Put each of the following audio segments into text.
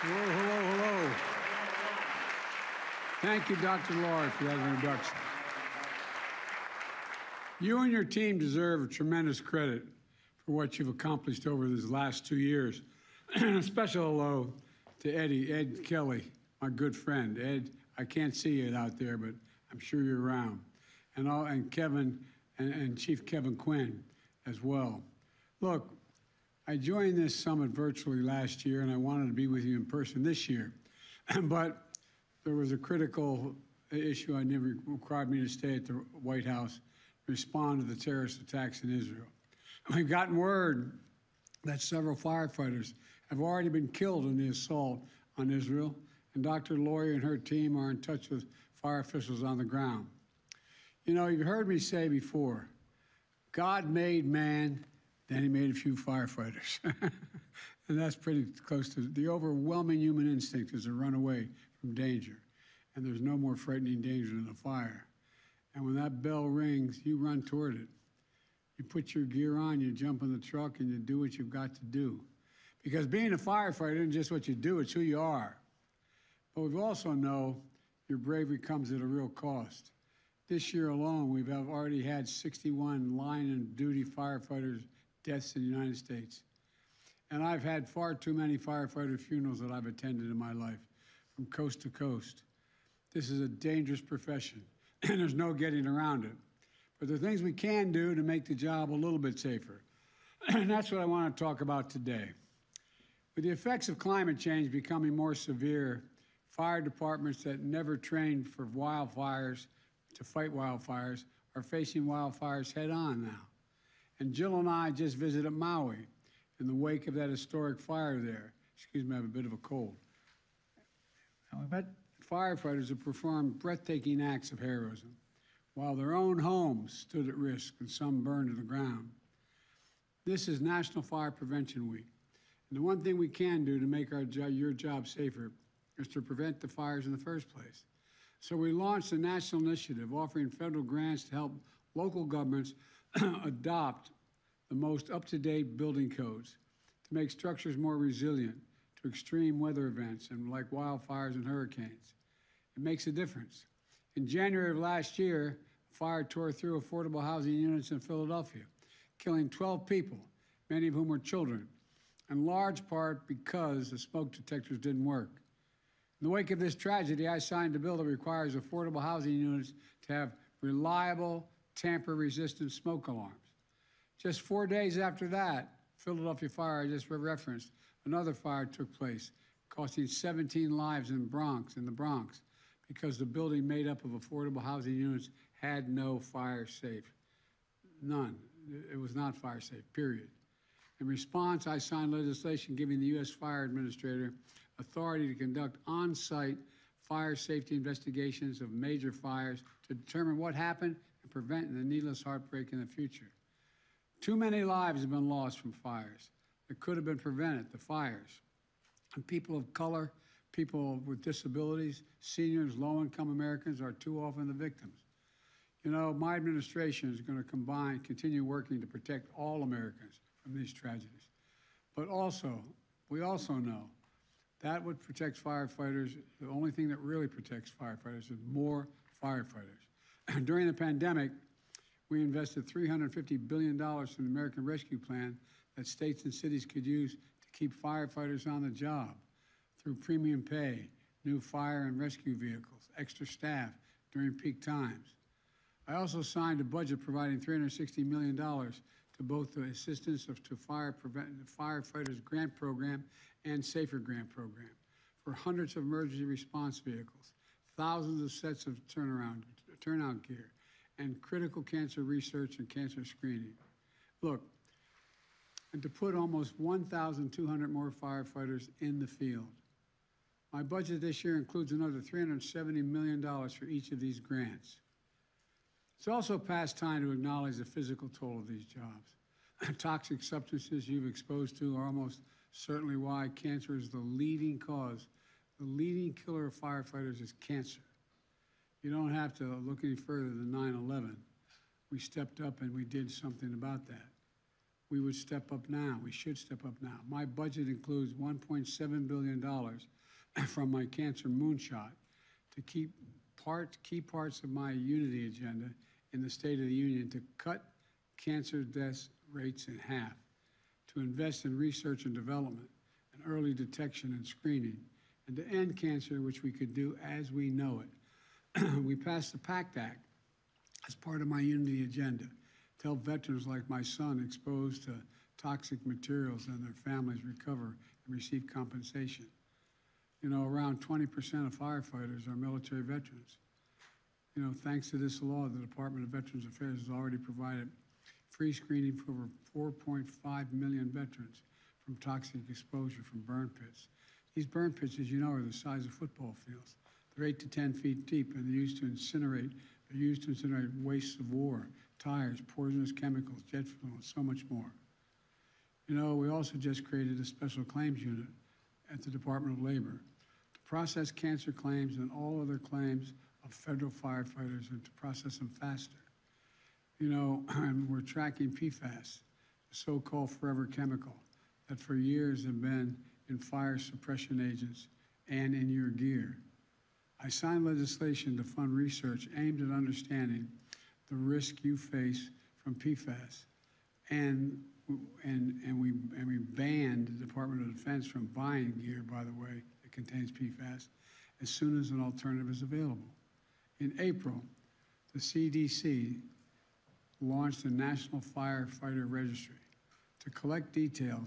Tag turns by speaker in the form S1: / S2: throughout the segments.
S1: Hello, hello, hello. Thank you, Dr. Laura, for that introduction. You and your team deserve tremendous credit for what you've accomplished over these last 2 years. A special hello to Ed Kelly, my good friend. Ed, I can't see you out there, but I'm sure you're around. And Kevin and Chief Kevin Quinn as well. Look, I joined this summit virtually last year, and I wanted to be with you in person this year. But there was a critical issue. I never required me to stay at the White House to respond to the terrorist attacks in Israel. We've gotten word that several firefighters have already been killed in the assault on Israel, and Dr. Lawyer and her team are in touch with fire officials on the ground. You know, you've heard me say before, God made man, then he made a few firefighters. And that's pretty close to the overwhelming human instinct is to run away from danger. And there's no more frightening danger than a fire. And when that bell rings, you run toward it. You put your gear on, you jump in the truck, and you do what you've got to do. Because being a firefighter isn't just what you do, it's who you are. But we also know your bravery comes at a real cost. This year alone, we've already had 61 line and duty firefighters deaths in the United States. And I've had far too many firefighter funerals that I've attended in my life, from coast to coast. This is a dangerous profession, and there's no getting around it. But there are things we can do to make the job a little bit safer. And that's what I want to talk about today. With the effects of climate change becoming more severe, fire departments that never trained for wildfires to fight wildfires are facing wildfires head on now. And Jill and I just visited Maui in the wake of that historic fire there. Excuse me, I have a bit of a cold. And we met firefighters who performed breathtaking acts of heroism while their own homes stood at risk and some burned to the ground. This is National Fire Prevention Week. And the one thing we can do to make your job safer is to prevent the fires in the first place. So we launched a national initiative offering federal grants to help local governments adopt the most up-to-date building codes to make structures more resilient to extreme weather events and like wildfires and hurricanes. It makes a difference. In January of last year, a fire tore through affordable housing units in Philadelphia, killing 12 people, many of whom were children, in large part because the smoke detectors didn't work. In the wake of this tragedy, I signed a bill that requires affordable housing units to have reliable, tamper-resistant smoke alarms. Just 4 days after that, Philadelphia fire I just referenced, another fire took place, costing 17 lives in the Bronx, because the building made up of affordable housing units had no fire safe. None. It was not fire safe, period. In response, I signed legislation giving the U.S. Fire Administrator authority to conduct on-site fire safety investigations of major fires to determine what happened and prevent the needless heartbreak in the future. Too many lives have been lost from fires that could have been prevented, the fires. And people of color, people with disabilities, seniors, low-income Americans are too often the victims. You know, my administration is going to continue working to protect all Americans from these tragedies. But also, we also know that what protects firefighters, the only thing that really protects firefighters is more firefighters. During the pandemic, we invested $350 billion in the American Rescue Plan that states and cities could use to keep firefighters on the job through premium pay, new fire and rescue vehicles, extra staff during peak times. I also signed a budget providing $360 million to both the Assistance to Firefighters Grant Program and Safer Grant Program for hundreds of emergency response vehicles, thousands of sets of turnout gear, and critical cancer research and cancer screening. Look, and to put almost 1,200 more firefighters in the field. My budget this year includes another $370 million for each of these grants. It's also past time to acknowledge the physical toll of these jobs. Toxic substances you've exposed to are almost certainly why cancer is the leading cause. The leading killer of firefighters is cancer. You don't have to look any further than 9/11. We stepped up and we did something about that. we would step up now. We should step up now. My budget includes $1.7 billion from my cancer moonshot to keep key parts of my unity agenda in the State of the Union to cut cancer death rates in half, to invest in research and development and early detection and screening, and to end cancer, which we could do as we know it. We passed the PACT Act as part of my unity agenda to help veterans like my son exposed to toxic materials and their families recover and receive compensation. You know, around 20% of firefighters are military veterans. You know, thanks to this law, the Department of Veterans Affairs has already provided free screening for over 4.5 million veterans from toxic exposure from burn pits. These burn pits, as you know, are the size of football fields. They're 8 to 10 feet deep, and they're used to incinerate wastes of war, tires, poisonous chemicals, jet fuel, and so much more. You know, we also just created a special claims unit at the Department of Labor to process cancer claims and all other claims of federal firefighters and to process them faster. You know, and we're tracking PFAS, the so-called forever chemical that for years have been in fire suppression agents and in your gear. I signed legislation to fund research aimed at understanding the risk you face from PFAS, and we banned the Department of Defense from buying gear, by the way, that contains PFAS, as soon as an alternative is available. In April, the CDC launched a National Firefighter Registry to collect detailed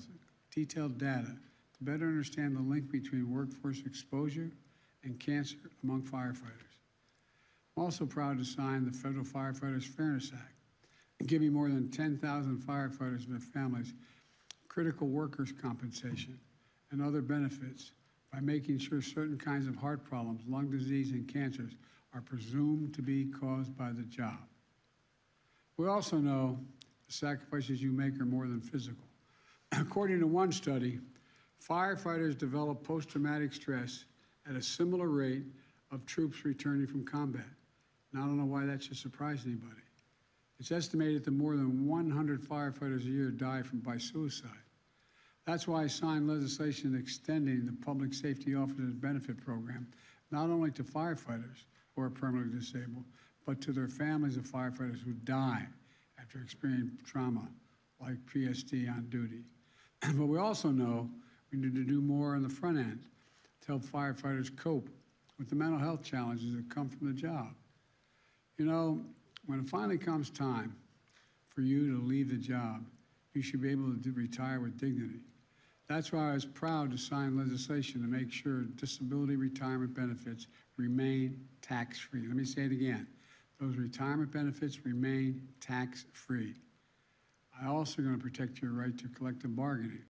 S1: data to better understand the link between workforce exposure and cancer among firefighters. I'm also proud to sign the Federal Firefighters Fairness Act, giving more than 10,000 firefighters and their families critical workers' compensation and other benefits by making sure certain kinds of heart problems, lung disease, and cancers are presumed to be caused by the job. We also know the sacrifices you make are more than physical. According to one study, firefighters develop post-traumatic stress at a similar rate of troops returning from combat. Now, I don't know why that should surprise anybody. It's estimated that more than 100 firefighters a year die by suicide. That's why I signed legislation extending the Public Safety Officers Benefit Program, not only to firefighters who are permanently disabled, but to their families of firefighters who die after experiencing trauma, like PSD on duty. But we also know we need to do more on the front end to help firefighters cope with the mental health challenges that come from the job. You know, when it finally comes time for you to leave the job, you should be able to retire with dignity. That's why I was proud to sign legislation to make sure disability retirement benefits remain tax-free. Let me say it again. Those retirement benefits remain tax-free. I'm also going to protect your right to collective bargaining.